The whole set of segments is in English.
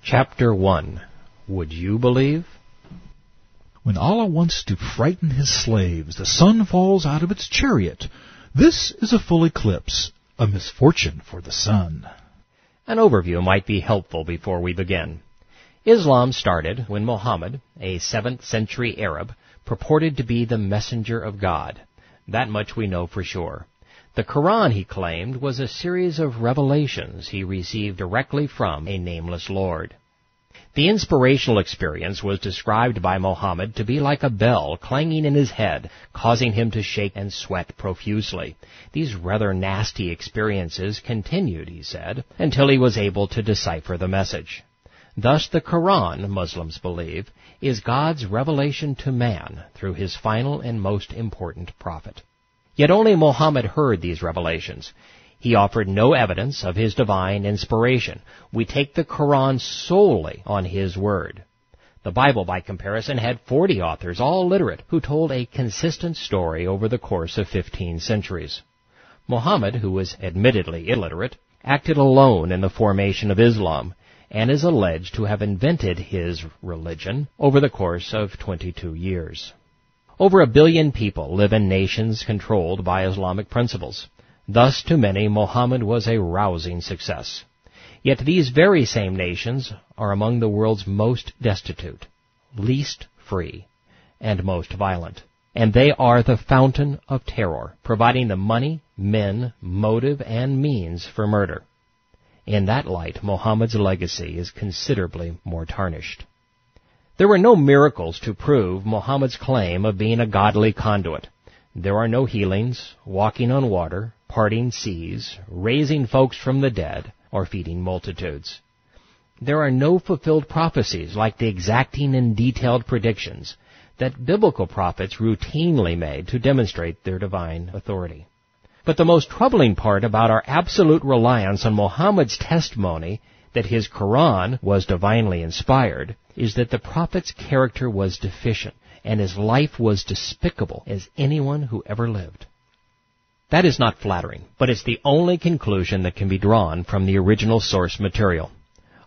Chapter 1. Would you believe? When Allah wants to frighten his slaves, the sun falls out of its chariot. This is a full eclipse, a misfortune for the sun. An overview might be helpful before we begin. Islam started when Muhammad, a 7th century Arab, purported to be the messenger of God. That much we know for sure. The Quran, he claimed, was a series of revelations he received directly from a nameless Lord. The inspirational experience was described by Muhammad to be like a bell clanging in his head, causing him to shake and sweat profusely. These rather nasty experiences continued, he said, until he was able to decipher the message. Thus the Quran, Muslims believe, is God's revelation to man through his final and most important prophet. Yet only Muhammad heard these revelations. He offered no evidence of his divine inspiration. We take the Quran solely on his word. The Bible, by comparison, had 40 authors, all literate, who told a consistent story over the course of 15 centuries. Muhammad, who was admittedly illiterate, acted alone in the formation of Islam, and is alleged to have invented his religion over the course of 22 years. Over 1 billion people live in nations controlled by Islamic principles. Thus, to many, Muhammad was a rousing success. Yet these very same nations are among the world's most destitute, least free, and most violent. And they are the fountain of terror, providing the money, men, motive, and means for murder. In that light, Muhammad's legacy is considerably more tarnished. There were no miracles to prove Muhammad's claim of being a godly conduit. There are no healings, walking on water, parting seas, raising folks from the dead, or feeding multitudes. There are no fulfilled prophecies like the exacting and detailed predictions that biblical prophets routinely made to demonstrate their divine authority. But the most troubling part about our absolute reliance on Muhammad's testimony that his Quran was divinely inspired is that the prophet's character was deficient and his life was despicable as anyone who ever lived. That is not flattering, but it's the only conclusion that can be drawn from the original source material.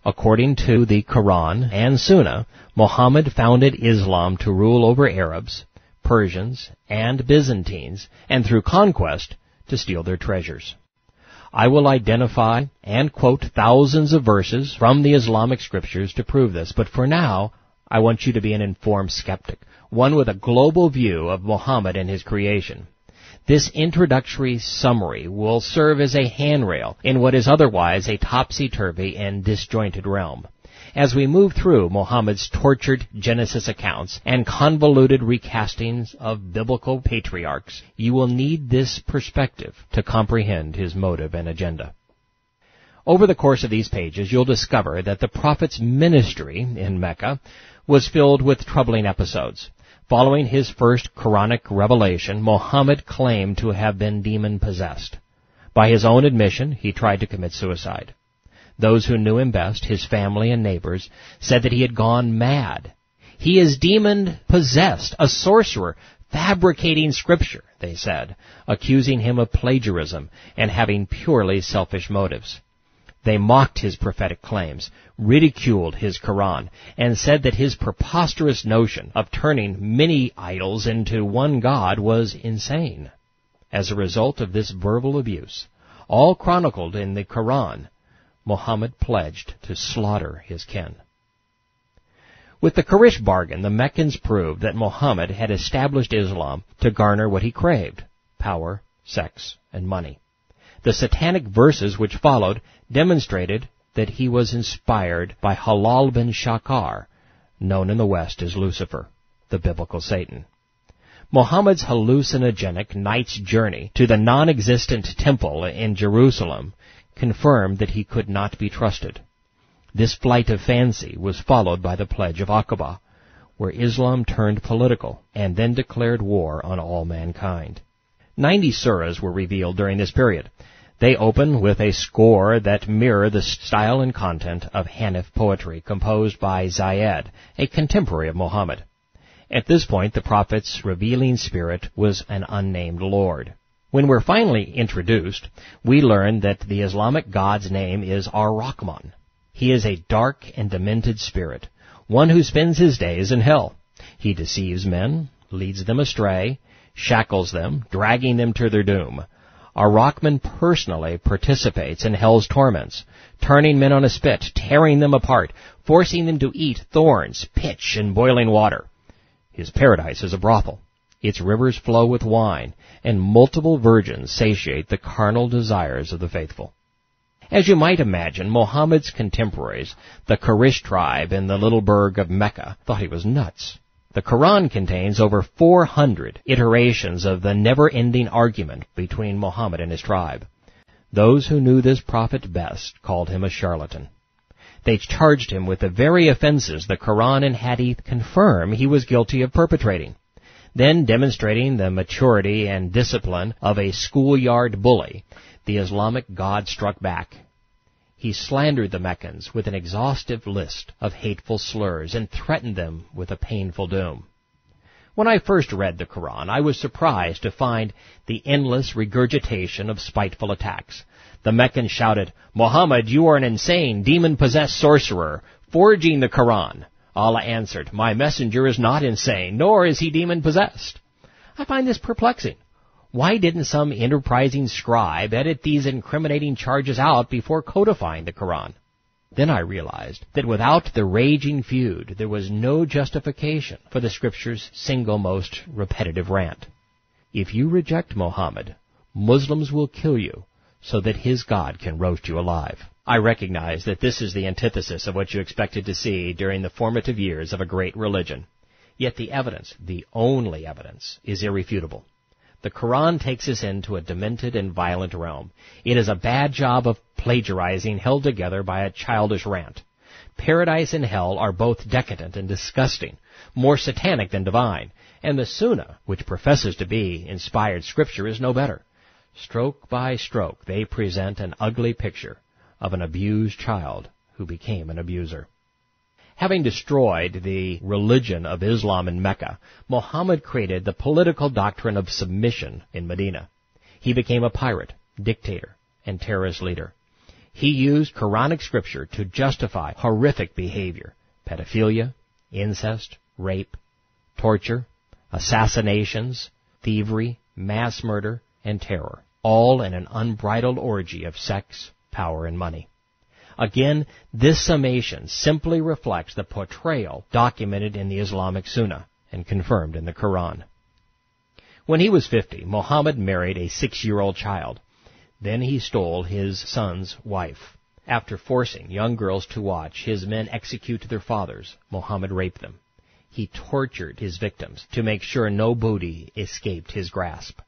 According to the Quran and Sunnah, Muhammad founded Islam to rule over Arabs, Persians, and Byzantines, and through conquest to steal their treasures. I will identify and quote thousands of verses from the Islamic scriptures to prove this, but for now, I want you to be an informed skeptic, one with a global view of Muhammad and his creation. This introductory summary will serve as a handrail in what is otherwise a topsy-turvy and disjointed realm. As we move through Muhammad's tortured Genesis accounts and convoluted recastings of biblical patriarchs, you will need this perspective to comprehend his motive and agenda. Over the course of these pages, you'll discover that the prophet's ministry in Mecca was filled with troubling episodes. Following his first Quranic revelation, Muhammad claimed to have been demon-possessed. By his own admission, he tried to commit suicide. Those who knew him best, his family and neighbors, said that he had gone mad. He is demon-possessed, a sorcerer, fabricating scripture, they said, accusing him of plagiarism and having purely selfish motives. They mocked his prophetic claims, ridiculed his Quran, and said that his preposterous notion of turning many idols into one God was insane. As a result of this verbal abuse, all chronicled in the Quran, Muhammad pledged to slaughter his kin. With the Quraysh bargain, the Meccans proved that Muhammad had established Islam to garner what he craved: power, sex, and money. The satanic verses which followed demonstrated that he was inspired by Halal bin Shakar, known in the West as Lucifer, the biblical Satan. Muhammad's hallucinogenic night's journey to the non-existent temple in Jerusalem confirmed that he could not be trusted. This flight of fancy was followed by the Pledge of Aqaba, where Islam turned political and then declared war on all mankind. 90 surahs were revealed during this period. They open with a score that mirror the style and content of Hanif poetry composed by Zayed, a contemporary of Muhammad. At this point, the prophet's revealing spirit was an unnamed Lord. When we're finally introduced, we learn that the Islamic God's name is Ar-Rahman. He is a dark and demented spirit, one who spends his days in hell. He deceives men, leads them astray, shackles them, dragging them to their doom. Ar-Rahman personally participates in hell's torments, turning men on a spit, tearing them apart, forcing them to eat thorns, pitch, and boiling water. His paradise is a brothel. Its rivers flow with wine, and multiple virgins satiate the carnal desires of the faithful. As you might imagine, Muhammad's contemporaries, the Quraysh tribe in the little burg of Mecca, thought he was nuts. The Quran contains over 400 iterations of the never-ending argument between Muhammad and his tribe. Those who knew this prophet best called him a charlatan. They charged him with the very offenses the Quran and Hadith confirm he was guilty of perpetrating. Then, demonstrating the maturity and discipline of a schoolyard bully, the Islamic God struck back. He slandered the Meccans with an exhaustive list of hateful slurs and threatened them with a painful doom. When I first read the Quran, I was surprised to find the endless regurgitation of spiteful attacks. The Meccans shouted, "Muhammad, you are an insane, demon-possessed sorcerer, forging the Quran." Allah answered, "My messenger is not insane, nor is he demon-possessed." I find this perplexing. Why didn't some enterprising scribe edit these incriminating charges out before codifying the Quran? Then I realized that without the raging feud, there was no justification for the Scripture's single most repetitive rant. If you reject Muhammad, Muslims will kill you so that his God can roast you alive. I recognize that this is the antithesis of what you expected to see during the formative years of a great religion. Yet the evidence, the only evidence, is irrefutable. The Quran takes us into a demented and violent realm. It is a bad job of plagiarizing held together by a childish rant. Paradise and hell are both decadent and disgusting, more satanic than divine, and the Sunnah, which professes to be inspired scripture, is no better. Stroke by stroke, they present an ugly picture of an abused child who became an abuser. Having destroyed the religion of Islam in Mecca, Muhammad created the political doctrine of submission in Medina. He became a pirate, dictator, and terrorist leader. He used Quranic scripture to justify horrific behavior: pedophilia, incest, rape, torture, assassinations, thievery, mass murder, and terror, all in an unbridled orgy of sex, power, and money. Again, this summation simply reflects the portrayal documented in the Islamic Sunnah and confirmed in the Quran. When he was 50, Muhammad married a 6-year-old child. Then he stole his son's wife. After forcing young girls to watch his men execute their fathers, Muhammad raped them. He tortured his victims to make sure no booty escaped his grasp.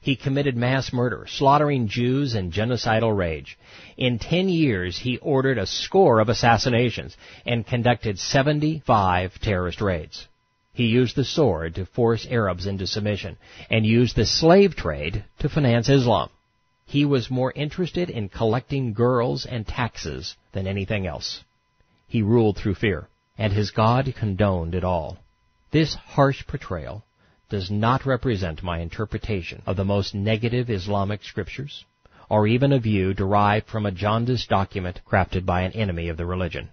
He committed mass murder, slaughtering Jews in genocidal rage. In 10 years, he ordered a score of assassinations and conducted 75 terrorist raids. He used the sword to force Arabs into submission and used the slave trade to finance Islam. He was more interested in collecting girls and taxes than anything else. He ruled through fear, and his God condoned it all. This harsh portrayal does not represent my interpretation of the most negative Islamic scriptures, or even a view derived from a jaundiced document crafted by an enemy of the religion.